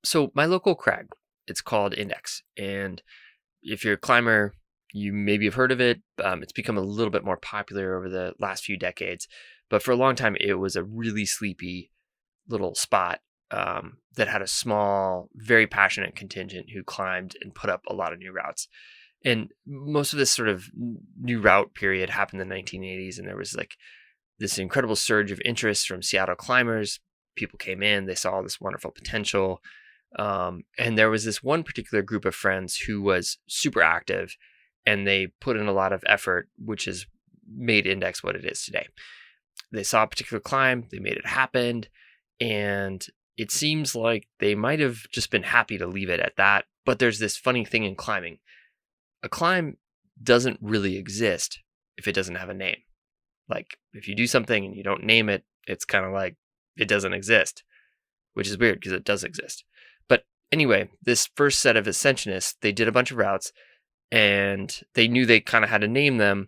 So my local crag, it's called Index. And if you're a climber, you maybe have heard of it. It's become a little bit more popular over the last few decades. But for a long time, it was a really sleepy little spot that had a small, very passionate contingent who climbed and put up a lot of new routes. And most of this sort of new route period happened in the 1980s. And there was like this incredible surge of interest from Seattle climbers. People came in, they saw this wonderful potential. And there was this one particular group of friends who was super active and they put in a lot of effort, which has made Index what it is today. They saw a particular climb, they made it happen, and it seems like they might have just been happy to leave it at that. But there's this funny thing in climbing. A climb doesn't really exist if it doesn't have a name. Like if you do something and you don't name it, it's kind of like it doesn't exist, which is weird because it does exist. But anyway, this first set of ascensionists, they did a bunch of routes and they knew they kind of had to name them,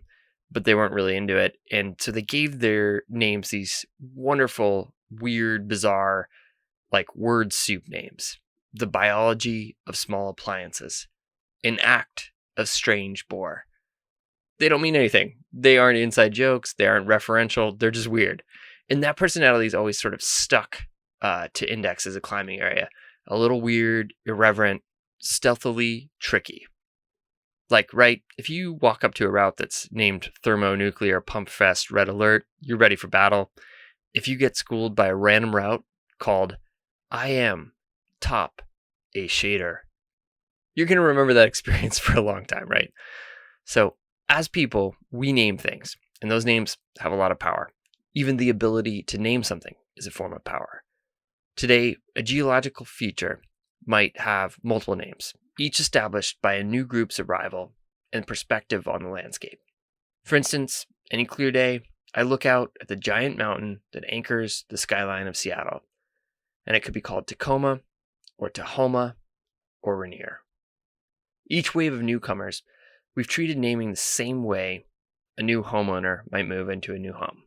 but they weren't really into it. And so they gave their names these wonderful, weird, bizarre, like word soup names. The biology of small appliances. An act of strange bore. They don't mean anything. They aren't inside jokes. They aren't referential. They're just weird. And that personality is always sort of stuck to Index as a climbing area. A little weird, irreverent, stealthily tricky. Like, right, if you walk up to a route that's named Thermonuclear Pump Fest Red Alert, you're ready for battle. If you get schooled by a random route called I Am Top a Shader, you're going to remember that experience for a long time, right? So as people, we name things, and those names have a lot of power. Even the ability to name something is a form of power. Today, a geological feature might have multiple names, each established by a new group's arrival and perspective on the landscape. For instance, any clear day, I look out at the giant mountain that anchors the skyline of Seattle, and it could be called Tacoma, or Tahoma, or Rainier. Each wave of newcomers, we've treated naming the same way a new homeowner might move into a new home.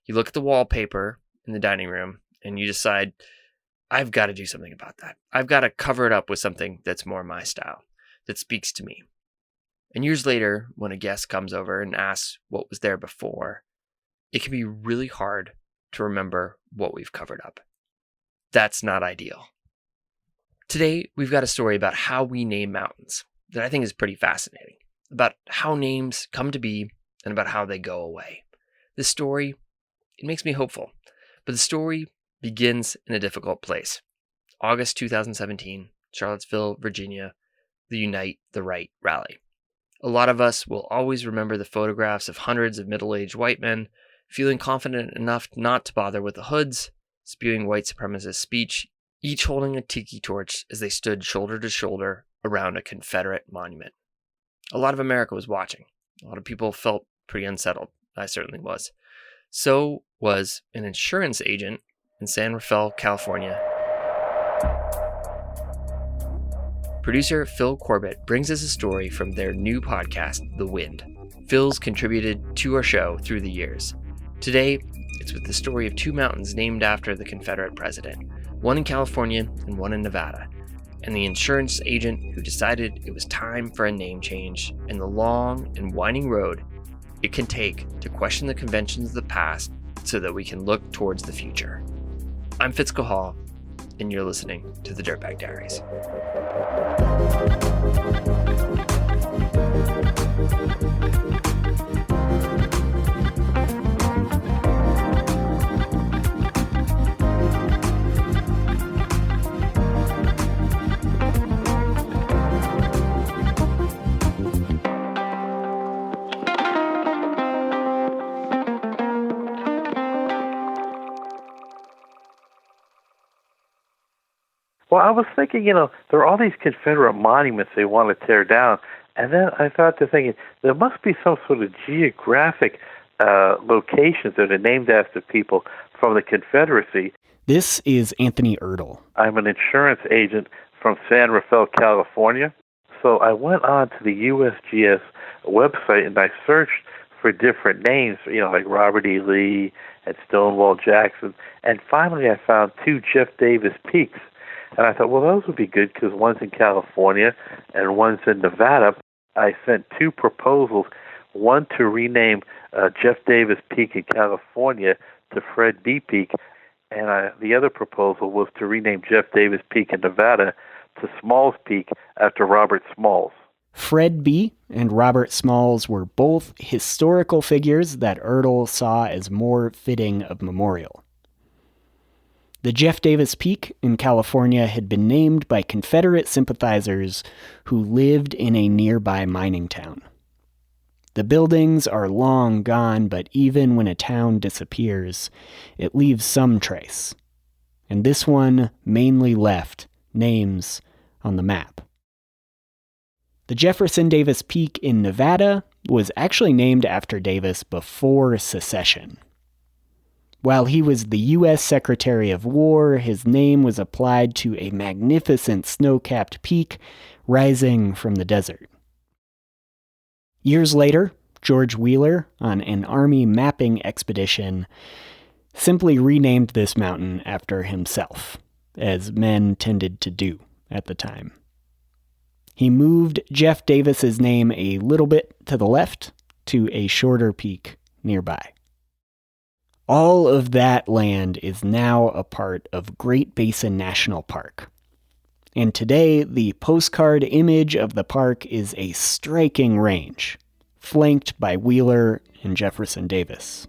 You look at the wallpaper in the dining room and you decide, I've got to do something about that. I've got to cover it up with something that's more my style, that speaks to me. And years later, when a guest comes over and asks what was there before, it can be really hard to remember what we've covered up. That's not ideal. Today, we've got a story about how we name mountains that I think is pretty fascinating, about how names come to be and about how they go away. This story, it makes me hopeful, but the story begins in a difficult place. August 2017, Charlottesville, Virginia, the Unite the Right rally. A lot of us will always remember the photographs of hundreds of middle-aged white men feeling confident enough not to bother with the hoods, spewing white supremacist speech, each holding a tiki torch as they stood shoulder to shoulder around a Confederate monument. A lot of America was watching. A lot of people felt pretty unsettled. I certainly was. So was an insurance agent in San Rafael, California. Producer Fil Corbitt brings us a story from their new podcast, The Wind. Phil's contributed to our show through the years. Today, it's with the story of two mountains named after the Confederate president, one in California and one in Nevada, and the insurance agent who decided it was time for a name change and the long and winding road it can take to question the conventions of the past so that we can look towards the future. I'm Fitzco Hall, and you're listening to the Dirtbag Diaries. Well, I was thinking, there are all these Confederate monuments they want to tear down, and then I thought thinking, there must be some sort of geographic locations that are named after people from the Confederacy. This is Anthony Ertl. I'm an insurance agent from San Rafael, California. So I went on to the USGS website and I searched for different names, like Robert E. Lee and Stonewall Jackson. And finally I found two Jeff Davis Peaks. And I thought, well, those would be good because one's in California and one's in Nevada. I sent two proposals, one to rename Jeff Davis Peak in California to Fred B. Peak, and the other proposal was to rename Jeff Davis Peak in Nevada to Smalls Peak after Robert Smalls. Fred B. and Robert Smalls were both historical figures that Ertl saw as more fitting of memorial. The Jeff Davis Peak in California had been named by Confederate sympathizers who lived in a nearby mining town. The buildings are long gone, but even when a town disappears, it leaves some trace. And this one mainly left names on the map. The Jefferson Davis Peak in Nevada was actually named after Davis before secession. While he was the U.S. Secretary of War, his name was applied to a magnificent snow-capped peak rising from the desert. Years later, George Wheeler, on an Army mapping expedition, simply renamed this mountain after himself, as men tended to do at the time. He moved Jeff Davis's name a little bit to the left to a shorter peak nearby. All of that land is now a part of Great Basin National Park. And today, the postcard image of the park is a striking range, flanked by Wheeler and Jefferson Davis.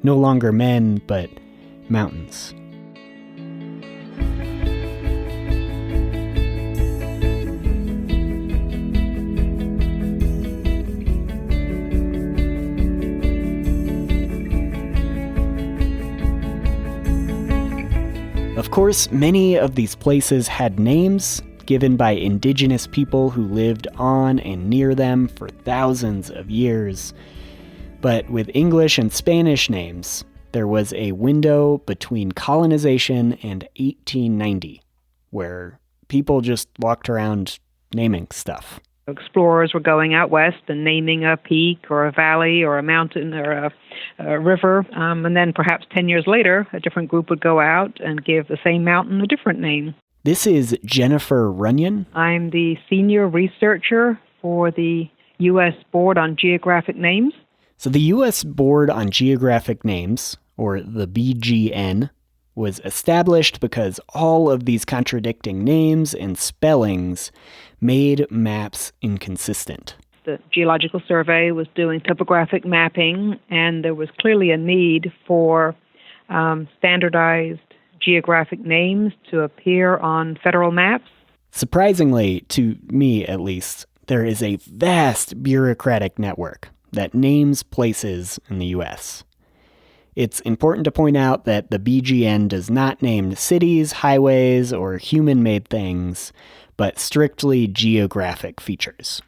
No longer men, but mountains. Of course, many of these places had names given by indigenous people who lived on and near them for thousands of years. But with English and Spanish names, there was a window between colonization and 1890, where people just walked around naming stuff. Explorers were going out west and naming a peak or a valley or a mountain or a river. And then perhaps 10 years later, a different group would go out and give the same mountain a different name. This is Jennifer Runyon. I'm the senior researcher for the U.S. Board on Geographic Names. So the U.S. Board on Geographic Names, or the BGN, was established because all of these contradicting names and spellings made maps inconsistent. The Geological Survey was doing topographic mapping, and there was clearly a need for standardized geographic names to appear on federal maps. Surprisingly, to me at least, there is a vast bureaucratic network that names places in the U.S. It's important to point out that the BGN does not name cities, highways, or human-made things, but strictly geographic features.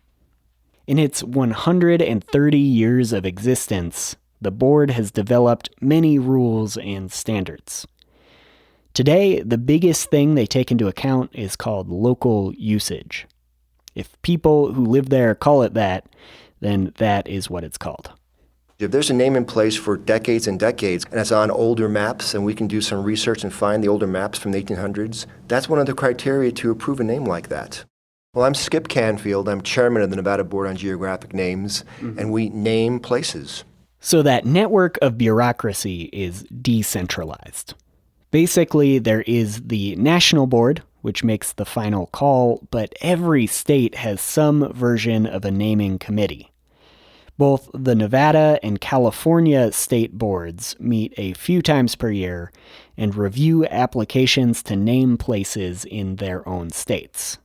In its 130 years of existence, the board has developed many rules and standards. Today, the biggest thing they take into account is called local usage. If people who live there call it that, then that is what it's called. If there's a name in place for decades and decades, and it's on older maps, and we can do some research and find the older maps from the 1800s, that's one of the criteria to approve a name like that. Well, I'm Skip Canfield. I'm chairman of the Nevada Board on Geographic Names, and we name places. So that network of bureaucracy is decentralized. Basically, there is the national board, which makes the final call, but every state has some version of a naming committee. Both the Nevada and California state boards meet a few times per year and review applications to name places in their own states.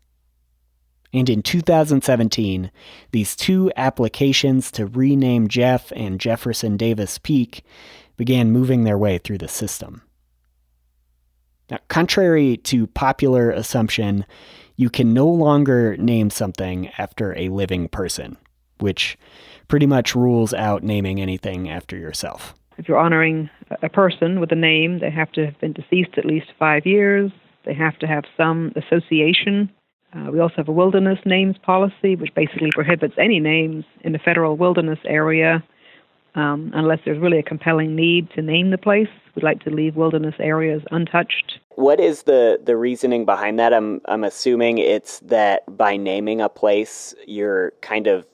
And in 2017, these two applications to rename Jeff and Jefferson Davis Peak began moving their way through the system. Now, contrary to popular assumption, you can no longer name something after a living person, which pretty much rules out naming anything after yourself. If you're honoring a person with a name, they have to have been deceased at least 5 years. They have to have some association. We also have a wilderness names policy, which basically prohibits any names in the federal wilderness area unless there's really a compelling need to name the place. We'd like to leave wilderness areas untouched. What is the reasoning behind that? I'm assuming it's that by naming a place, you're kind of,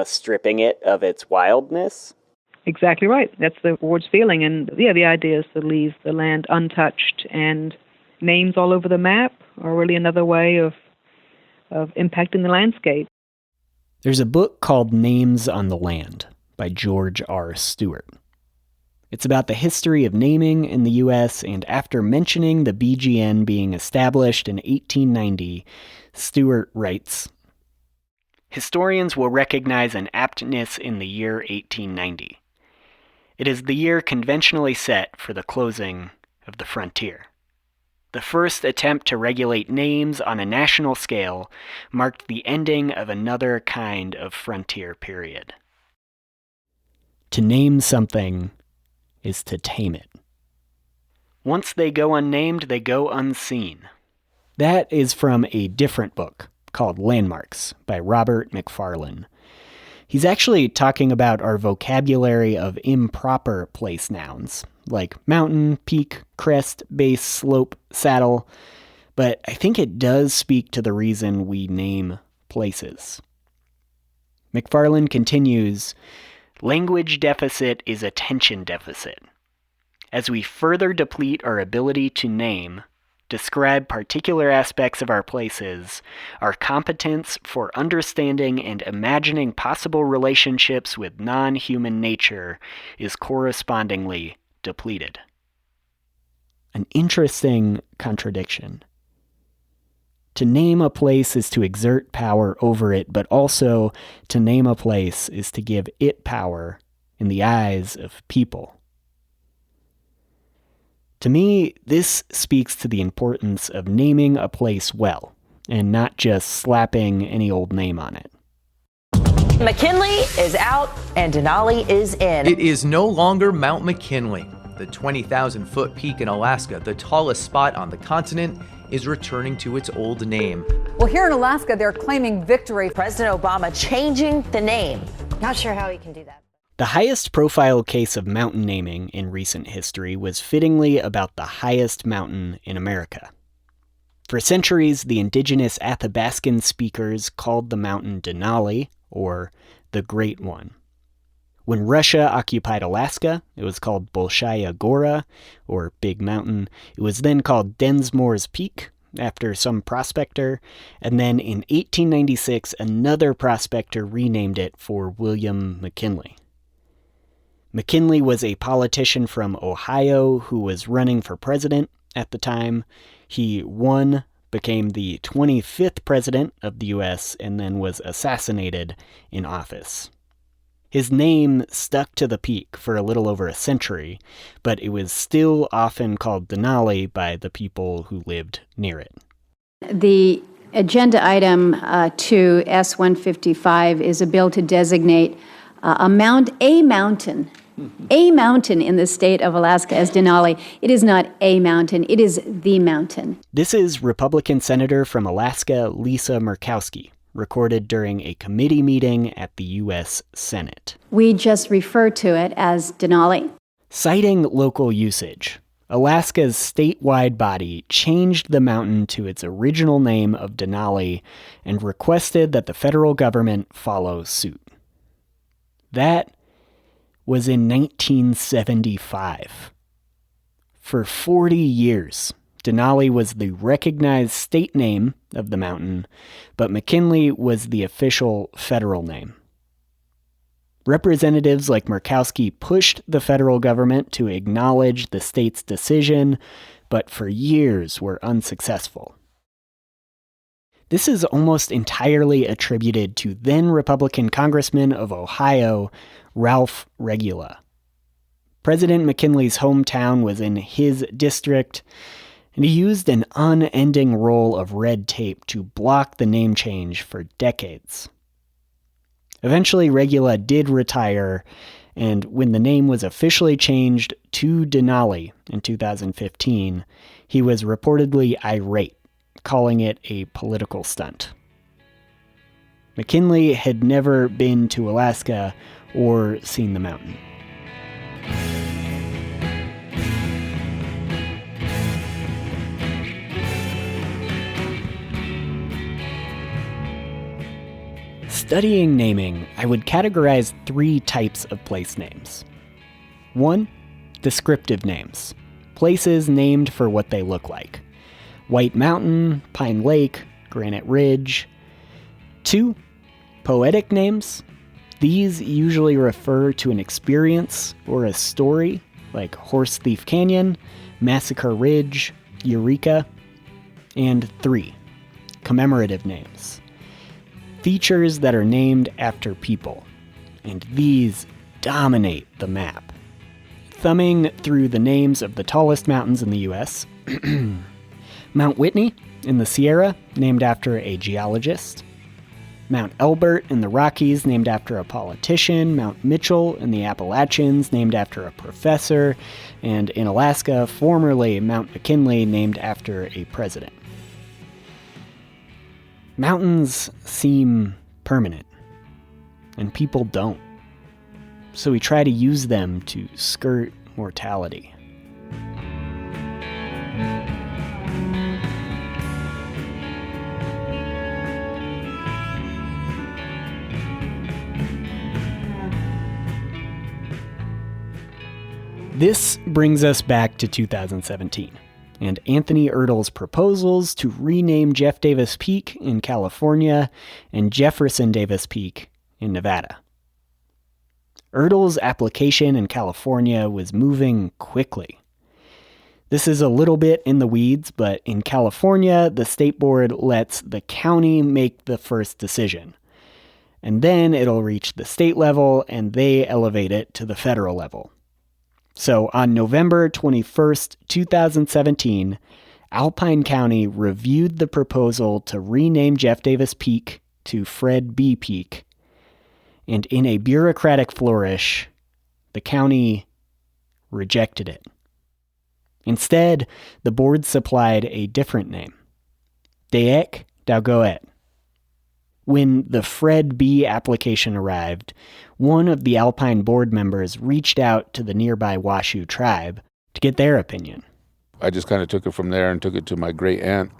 stripping it of its wildness? Exactly right. That's the board's feeling. And the idea is to leave the land untouched. And names all over the map are really another way of impacting the landscape. There's a book called Names on the Land by George R. Stewart. It's about the history of naming in the U.S., and after mentioning the BGN being established in 1890, Stewart writes, "Historians will recognize an aptness in the year 1890. It is the year conventionally set for the closing of the frontier. The first attempt to regulate names on a national scale marked the ending of another kind of frontier period. To name something is to tame it. Once they go unnamed, they go unseen." That is from a different book called Landmarks by Robert McFarlane. He's actually talking about our vocabulary of improper place nouns, like mountain, peak, crest, base, slope, saddle, but I think it does speak to the reason we name places. McFarlane continues, "Language deficit is attention deficit. As we further deplete our ability to name, describe particular aspects of our places, our competence for understanding and imagining possible relationships with non-human nature is correspondingly depleted." An interesting contradiction. To name a place is to exert power over it, but also to name a place is to give it power in the eyes of people. To me, this speaks to the importance of naming a place well, and not just slapping any old name on it. McKinley is out and Denali is in. It is no longer Mount McKinley. The 20,000-foot peak in Alaska, the tallest spot on the continent, is returning to its old name. Well, here in Alaska, they're claiming victory. President Obama changing the name. Not sure how he can do that. The highest profile case of mountain naming in recent history was fittingly about the highest mountain in America. For centuries, the indigenous Athabascan speakers called the mountain Denali, or the Great One. When Russia occupied Alaska, it was called Bolshaya Gora, or Big Mountain. It was then called Densmore's Peak, after some prospector, and then in 1896, another prospector renamed it for William McKinley. McKinley was a politician from Ohio who was running for president at the time. He won, became the 25th president of the U.S., and then was assassinated in office. His name stuck to the peak for a little over a century, but it was still often called Denali by the people who lived near it. The agenda item to S-155 is a bill to designate a mountain in the state of Alaska as Denali. It is not a mountain, it is the mountain. This is Republican Senator from Alaska, Lisa Murkowski, recorded during a committee meeting at the U.S. Senate. We just refer to it as Denali. Citing local usage, Alaska's statewide body changed the mountain to its original name of Denali and requested that the federal government follow suit. That was in 1975. For 40 years, Denali was the recognized state name of the mountain, but McKinley was the official federal name. Representatives like Murkowski pushed the federal government to acknowledge the state's decision, but for years were unsuccessful. This is almost entirely attributed to then Republican Congressman of Ohio, Ralph Regula. President McKinley's hometown was in his district, and he used an unending roll of red tape to block the name change for decades. Eventually, Regula did retire, and when the name was officially changed to Denali in 2015, he was reportedly irate, calling it a political stunt. McKinley had never been to Alaska or seen the mountain. studying naming, I would categorize 3 types of place names. 1. Descriptive names. Places named for what they look like. White Mountain, Pine Lake, Granite Ridge. 2. Poetic names. These usually refer to an experience or a story, like Horse Thief Canyon, Massacre Ridge, Eureka. And 3. Commemorative names. Features that are named after people. And these dominate the map. Thumbing through the names of the tallest mountains in the U.S., Mount Whitney in the Sierra, named after a geologist. Mount Elbert in the Rockies, named after a politician. Mount Mitchell in the Appalachians, named after a professor. And in Alaska, formerly Mount McKinley, named after a president. Mountains seem permanent, and people don't. So we try to use them to skirt mortality. This brings us back to 2017, and Anthony Erdel's proposals to rename Jeff Davis Peak in California and Jefferson Davis Peak in Nevada. Erdel's application in California was moving quickly. This is a little bit in the weeds, but in California, the state board lets the county make the first decision. And then it'll reach the state level, and they elevate it to the federal level. So on November 21st, 2017, Alpine County reviewed the proposal to rename Jeff Davis Peak to Fred B. Peak. And in a bureaucratic flourish, the county rejected it. Instead, the board supplied a different name, Daek Daugoet. When the Fred B. application arrived, one of the Alpine board members reached out to the nearby Washoe tribe to get their opinion. I just kind of took it from there and took it to my great aunt,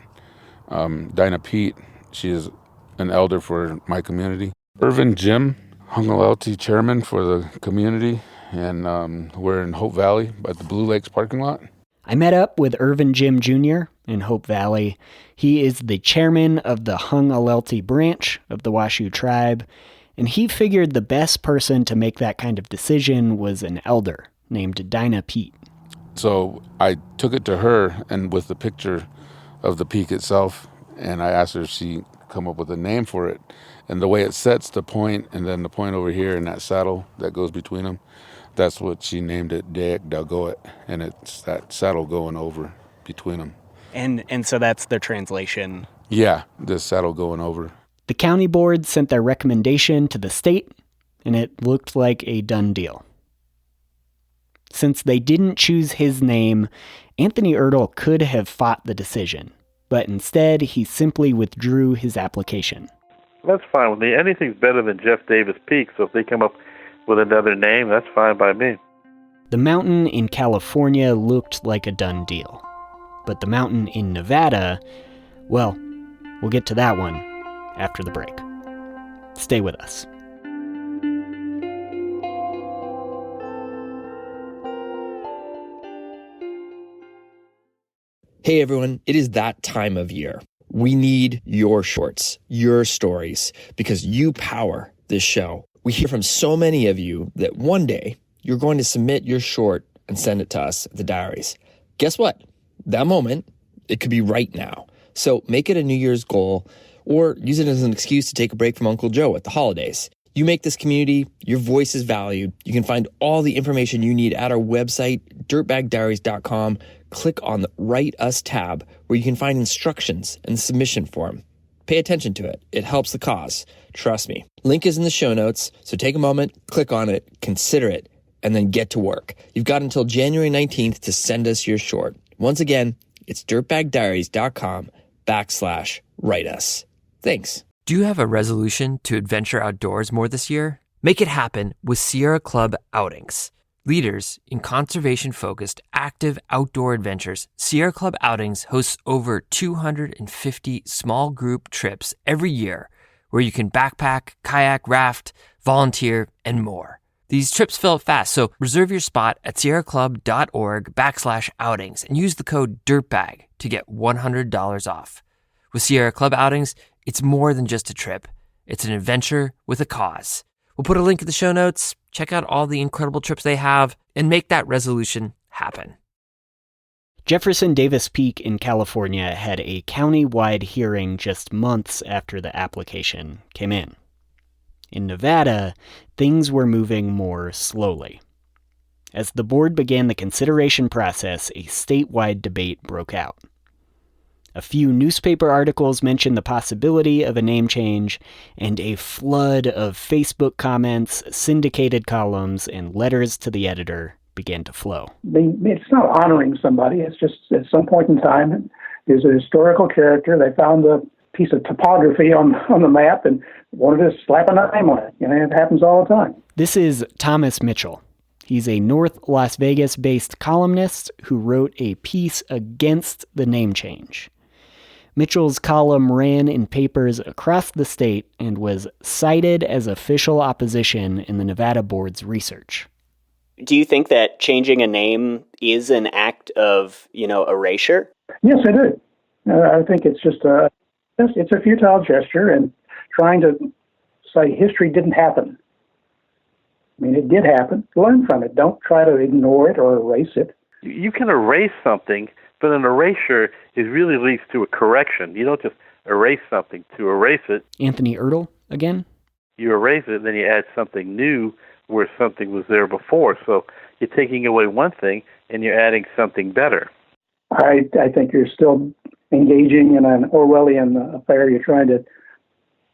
Dinah Pete. She is an elder for my community. Irvin Jim, Hungalalti chairman for the community, and we're in Hope Valley at the Blue Lakes parking lot. I met up with Irvin Jim Jr. in Hope Valley. He is the chairman of the Hungalalti branch of the Washoe tribe, and he figured the best person to make that kind of decision was an elder named Dinah Pete. So I took it to her and with the picture of the peak itself, and I asked her if she come up with a name for it. And the way it sets the point, and then the point over here in that saddle that goes between them, that's what she named it, Daek Daugoet, and it's that saddle going over between them. And so that's the translation? Yeah, this saddle going over. The county board sent their recommendation to the state, and it looked like a done deal. Since they didn't choose his name, Anthony Erdel could have fought the decision, but instead he simply withdrew his application. That's fine with me. Anything's better than Jeff Davis Peak, so if they come up with another name, that's fine by me. The mountain in California looked like a done deal. But the mountain in Nevada, well, we'll get to that one after the break. Stay with us. Hey everyone, it is that time of year. We need your shorts, your stories, because you power this show. We hear from so many of you that one day you're going to submit your short and send it to us at the Diaries. Guess what? That moment, it could be right now. So make it a New Year's goal or use it as an excuse to take a break from Uncle Joe at the holidays. You make this community, your voice is valued. You can find all the information you need at our website, dirtbagdiaries.com. Click on the Write Us tab where you can find instructions and the submission form. Pay attention to it. It helps the cause. Trust me. Link is in the show notes, so take a moment, click on it, consider it, and then get to work. You've got until January 19th to send us your short. Once again, it's dirtbagdiaries.com/write us. Thanks. Do you have a resolution to adventure outdoors more this year? Make it happen with Sierra Club Outings. Leaders in conservation-focused, active outdoor adventures, Sierra Club Outings hosts over 250 small group trips every year where you can backpack, kayak, raft, volunteer, and more. These trips fill up fast, so reserve your spot at sierraclub.org/outings and use the code DIRTBAG to get $100 off. With Sierra Club outings, it's more than just a trip. It's an adventure with a cause. We'll put a link in the show notes. Check out all the incredible trips they have and make that resolution happen. Jefferson Davis Peak in California had a county-wide hearing just months after the application came in. In Nevada, things were moving more slowly. As the board began the consideration process, a statewide debate broke out. A few newspaper articles mentioned the possibility of a name change, and a flood of Facebook comments, syndicated columns, and letters to the editor began to flow. It's not honoring somebody. It's just at some point in time, there's a historical character. They found a piece of topography on the map and wanted to slap a name on it. It happens all the time. This is Thomas Mitchell. He's a North Las Vegas-based columnist who wrote a piece against the name change. Mitchell's column ran in papers across the state and was cited as official opposition in the Nevada board's research. Do you think that changing a name is an act of, erasure? Yes, I do. I think it's just it's a futile gesture and trying to say history didn't happen. I mean, it did happen. Learn from it. Don't try to ignore it or erase it. You can erase something, but an erasure really leads to a correction. You don't just erase something to erase it. Anthony Ertl again? You erase it, then you add something new where something was there before. So you're taking away one thing and you're adding something better. I think you're still engaging in an Orwellian affair. You're trying to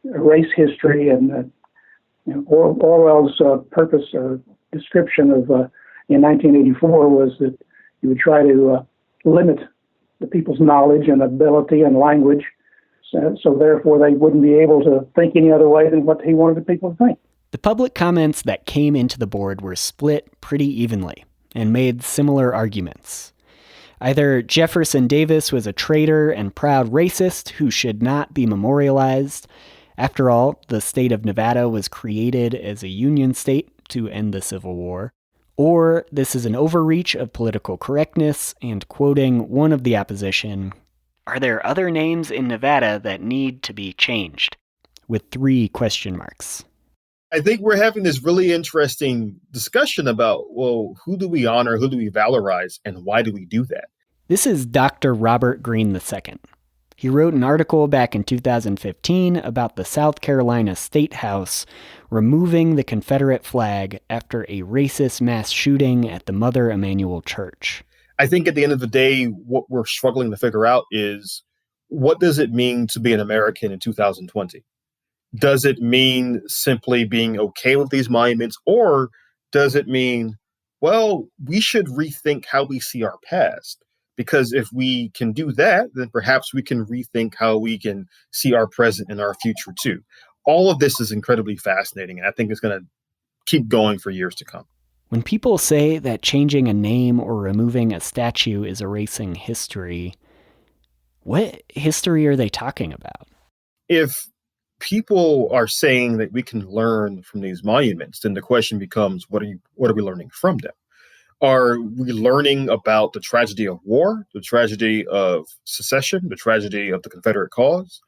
erase history, and Orwell's purpose or description of in 1984 was that you would try to limit the people's knowledge and ability and language, so therefore they wouldn't be able to think any other way than what he wanted the people to think. The public comments that came into the board were split pretty evenly and made similar arguments. Either Jefferson Davis was a traitor and proud racist who should not be memorialized. After all, the state of Nevada was created as a Union state to end the Civil War. Or this is an overreach of political correctness, and quoting one of the opposition, "Are there other names in Nevada that need to be changed?" with 3 question marks. I think we're having this really interesting discussion about, well, who do we honor, who do we valorize, and why do we do that? This is Dr. Robert Greene II. He wrote an article back in 2015 about the South Carolina State House removing the Confederate flag after a racist mass shooting at the Mother Emanuel Church. I think at the end of the day, what we're struggling to figure out is, what does it mean to be an American in 2020? Does it mean simply being okay with these monuments, or does it mean, well, we should rethink how we see our past? Because if we can do that, then perhaps we can rethink how we can see our present and our future too. All of this is incredibly fascinating, and I think it's going to keep going for years to come. When people say that changing a name or removing a statue is erasing history, what history are they talking about? If people are saying that we can learn from these monuments, then the question becomes, what are we learning from them? Are we learning about the tragedy of war, the tragedy of secession, the tragedy of the Confederate cause?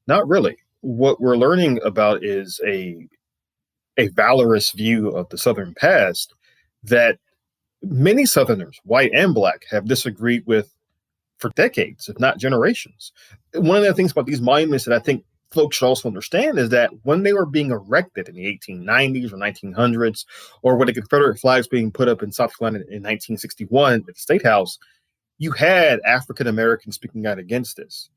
Not really. What we're learning about is a valorous view of the Southern past that many Southerners, white and black, have disagreed with for decades, if not generations. One of the things about these monuments that I think folks should also understand is that when they were being erected in the 1890s or 1900s, or when the Confederate flags being put up in South Carolina in 1961 at the State House, you had African Americans speaking out against this.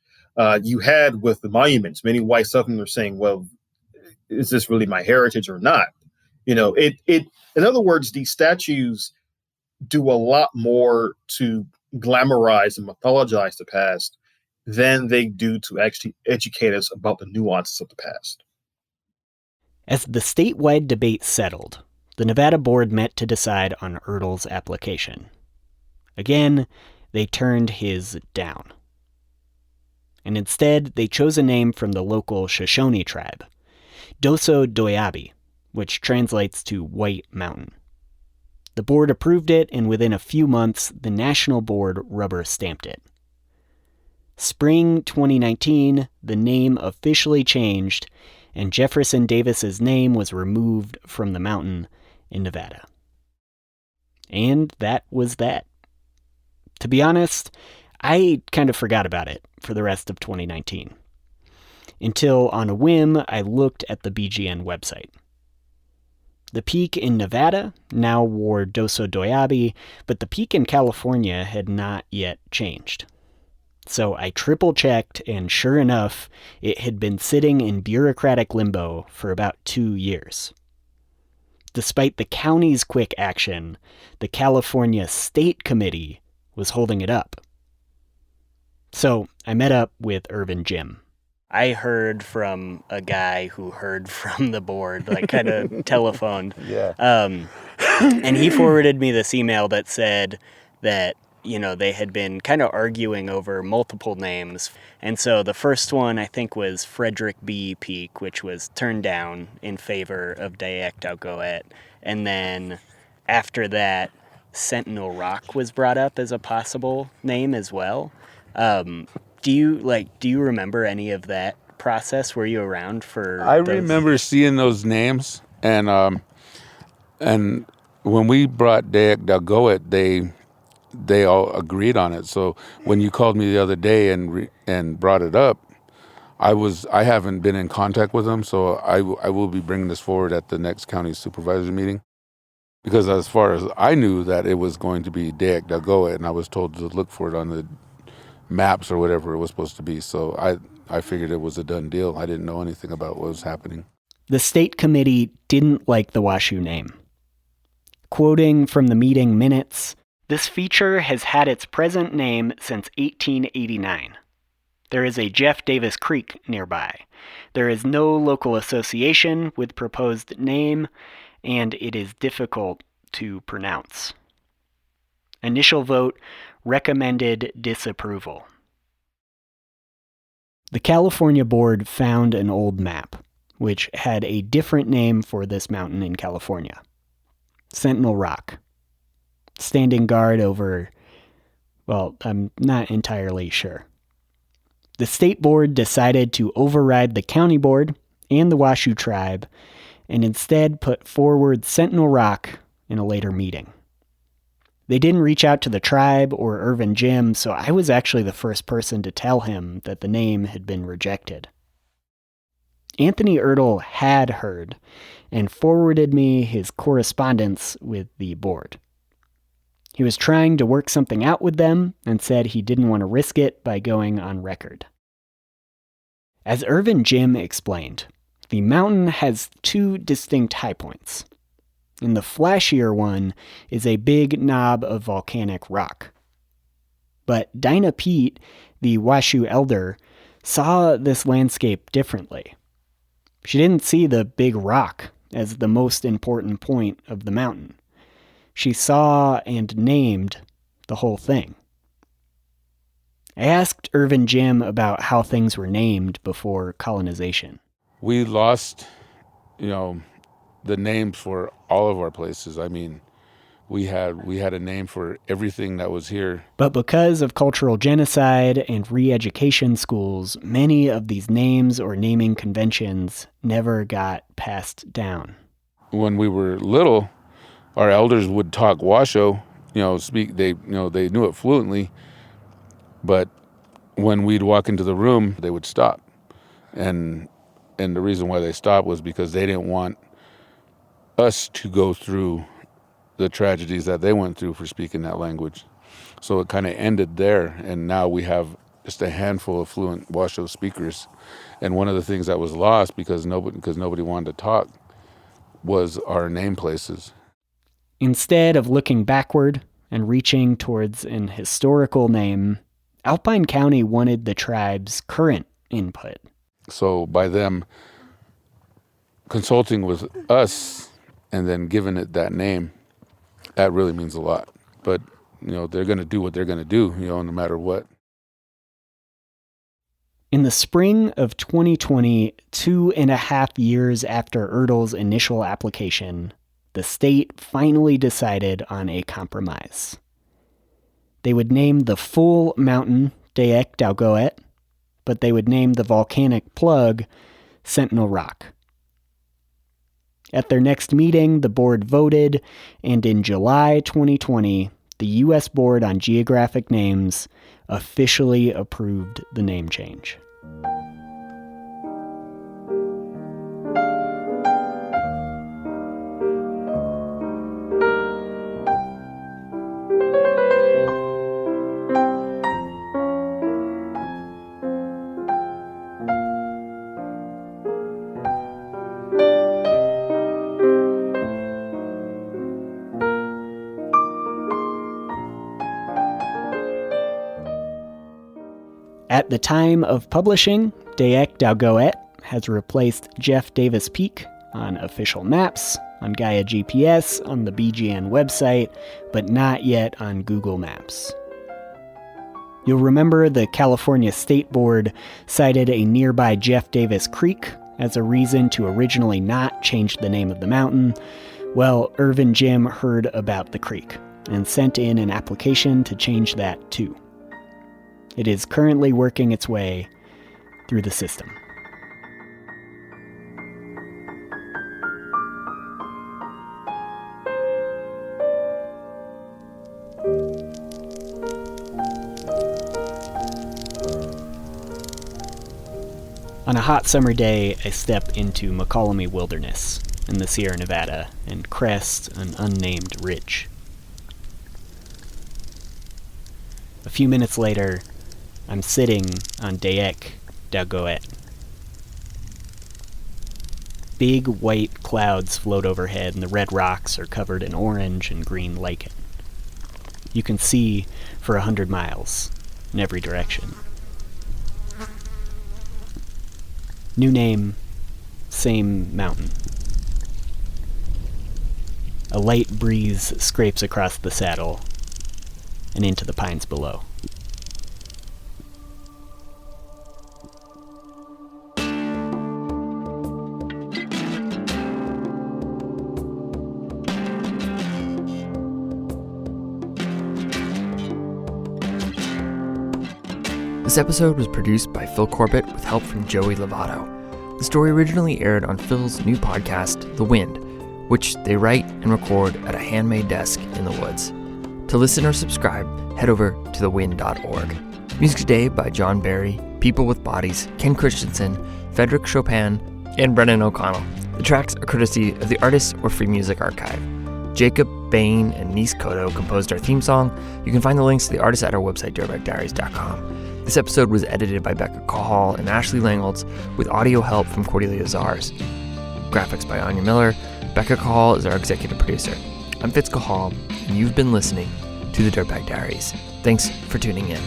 You had, with the monuments, many white Southerners saying, well, is this really my heritage or not? In other words, these statues do a lot more to glamorize and mythologize the past than they do to actually educate us about the nuances of the past. As the statewide debate settled, the Nevada board met to decide on Ertl's application. Again, they turned his down. and instead they chose a name from the local Shoshone tribe, Doso Doyabe, which translates to White Mountain. The board approved it, and within a few months, the national board rubber-stamped it. Spring 2019, the name officially changed, and Jefferson Davis's name was removed from the mountain in Nevada. And that was that. To be honest, I kind of forgot about it for the rest of 2019. Until, on a whim, I looked at the BGN website. The peak in Nevada now wore Doso Doyabe, but the peak in California had not yet changed. So I triple-checked, and sure enough, it had been sitting in bureaucratic limbo for about 2 years. Despite the county's quick action, the California State Committee was holding it up. So I met up with Irvin Jim. I heard from a guy who heard from the board, like kind of telephoned. Yeah. And he forwarded me this email that said that, you know, they had been kind of arguing over multiple names. And so the first one, I think, was Frederick B. Peak, which was turned down in favor of Dayak Dalgoet. And then after that, Sentinel Rock was brought up as a possible name as well. Do you remember any of that process? Were you around for I remember seeing those names, and when we brought Dayak Dalgoet, they all agreed on it. So when you called me the other day and brought it up, I haven't been in contact with them, so I will be bringing this forward at the next county supervisors meeting, because as far as I knew, that it was going to be Dayak Dalgoet, and I was told to look for it on the maps or whatever it was supposed to be. So I figured it was a done deal. I didn't know anything about what was happening. The state committee didn't like the Washoe name. Quoting from the meeting minutes, "This feature has had its present name since 1889. There is a Jeff Davis Creek nearby. There is no local association with proposed name, and it is difficult to pronounce. Initial vote recommended disapproval." The California board found an old map, which had a different name for this mountain in California. Sentinel Rock. Standing guard over, well, I'm not entirely sure. The state board decided to override the county board and the Washoe tribe, and instead put forward Sentinel Rock in a later meeting. They didn't reach out to the tribe or Irvin Jim, so I was actually the first person to tell him that the name had been rejected. Anthony Ertl had heard and forwarded me his correspondence with the board. He was trying to work something out with them and said he didn't want to risk it by going on record. As Irvin Jim explained, the mountain has 2 distinct high points. And the flashier one is a big knob of volcanic rock. But Dinah Pete, the Washoe elder, saw this landscape differently. She didn't see the big rock as the most important point of the mountain. She saw and named the whole thing. I asked Irvin Jim about how things were named before colonization. We lost, the names for all of our places. I mean, we had a name for everything that was here. But because of cultural genocide and re-education schools, many of these names or naming conventions never got passed down. When we were little, our elders would talk Washoe, speak. They knew it fluently. But when we'd walk into the room, they would stop, and the reason why they stopped was because they didn't want us to go through the tragedies that they went through for speaking that language. So it kind of ended there, and now we have just a handful of fluent Washoe speakers. And one of the things that was lost because nobody wanted to talk was our name places. Instead of looking backward and reaching towards an historical name, Alpine County wanted the tribe's current input. So by them consulting with us and then giving it that name, that really means a lot. But, they're going to do what they're going to do, no matter what. In the spring of 2020, 2.5 years after Ertl's initial application, the state finally decided on a compromise. They would name the full mountain Dayak Dalgoet, but they would name the volcanic plug Sentinel Rock. At their next meeting, the board voted, and in July 2020, the U.S. Board on Geographic Names officially approved the name change. At the time of publishing, Dayak Dalgoet has replaced Jeff Davis Peak on official maps, on Gaia GPS, on the BGN website, but not yet on Google Maps. You'll remember the California State Board cited a nearby Jeff Davis Creek as a reason to originally not change the name of the mountain. Well, Irvin Jim heard about the creek and sent in an application to change that too. It is currently working its way through the system. On a hot summer day, I step into McCollum Wilderness in the Sierra Nevada and crest an unnamed ridge. A few minutes later, I'm sitting on Dayak Dalgoet. Big white clouds float overhead and the red rocks are covered in orange and green lichen. You can see for 100 miles in every direction. New name, same mountain. A light breeze scrapes across the saddle and into the pines below. This episode was produced by Fil Corbitt with help from Joey Lovato. The story originally aired on Phil's new podcast, The Wind, which they write and record at a handmade desk in the woods. To listen or subscribe, head over to thewind.org. Music today by John Barry, People with Bodies, Ken Christensen, Frederick Chopin, and Brennan O'Connell. The tracks are courtesy of the Artists or Free Music Archive. Jacob Bain and Nis Koto composed our theme song. You can find the links to the artists at our website, dirtbagdiaries.com. This episode was edited by Becca Cahall and Ashley Langholtz with audio help from Cordelia Zars. Graphics by Anya Miller. Becca Cahall is our executive producer. I'm Fitz Cahall, and you've been listening to the Dirtbag Diaries. Thanks for tuning in.